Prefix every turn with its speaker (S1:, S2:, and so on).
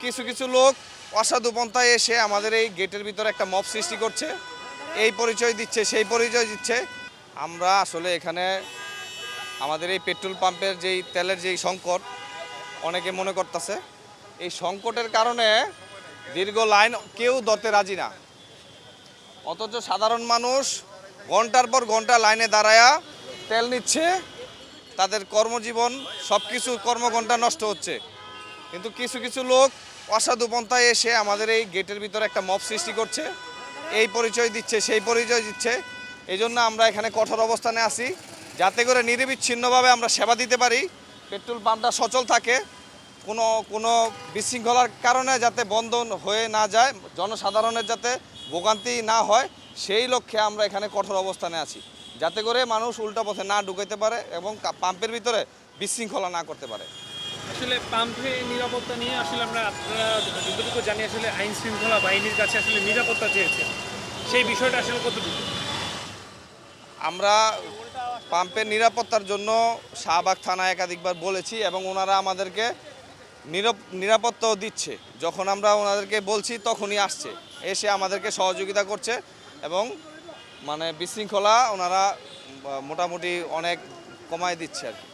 S1: কিছু কিছু লোক অসাধু পন্থায় এসে আমাদের এই গেটের ভিতরে একটা মব সৃষ্টি করছে, এই পরিচয় দিচ্ছে সেই পরিচয় দিচ্ছে। আমরা আসলে এখানে আমাদের এই পেট্রোল পাম্পের যেই তেলের যেই সংকট অনেকে মনে করতেছে, এই সংকটের কারণে দীর্ঘ লাইন কেউ ধরতে রাজি না, অথচ সাধারণ মানুষ ঘন্টার পর ঘন্টা লাইনে দাঁড়ায়া তেল নিচ্ছে, তাদের কর্মজীবন সব কিছু কর্মঘণ্টা নষ্ট হচ্ছে। কিন্তু কিছু কিছু লোক অসাধু পন্থায় এসে আমাদের এই গেটের ভিতরে একটা মব সৃষ্টি করছে, এই পরিচয় দিচ্ছে সেই পরিচয় দিচ্ছে। এই জন্য আমরা এখানে কঠোর অবস্থানে আছি, যাতে করে নিরবিচ্ছিন্নভাবে আমরা সেবা দিতে পারি, পেট্রোল পাম্পটা সচল থাকে, কোনো কোনো বিশৃঙ্খলার কারণে যাতে বন্ধ হয়ে না যায়, জনসাধারণের যাতে ভোগান্তি না হয়, সেই লক্ষ্যে আমরা এখানে কঠোর অবস্থানে আছি, যাতে করে মানুষ উল্টা পথে না ঢুকাইতে পারে এবং পাম্পের ভিতরে বিশৃঙ্খলা না করতে পারে।
S2: আসলে পাম্পে নিরাপত্তা নিয়ে আসলে আপনারা যতটুকু জানি আসলে আইন শৃঙ্খলা বাহিনীর কাছে আসলে নিরাপত্তা চেয়েছে, সেই বিষয়টা আসলে কতটুকু?
S1: আমরা পাম্পের নিরাপত্তার জন্য শাহবাগ থানায় একাধিকবার বলেছি এবং ওনারা আমাদেরকে নিরাপত্তাও দিচ্ছে। যখন আমরা ওনাদেরকে বলছি তখনই আসছে, এসে আমাদেরকে সহযোগিতা করছে এবং বিশৃঙ্খলা ওনারা মোটামুটি অনেক কমায় দিচ্ছে আর কি।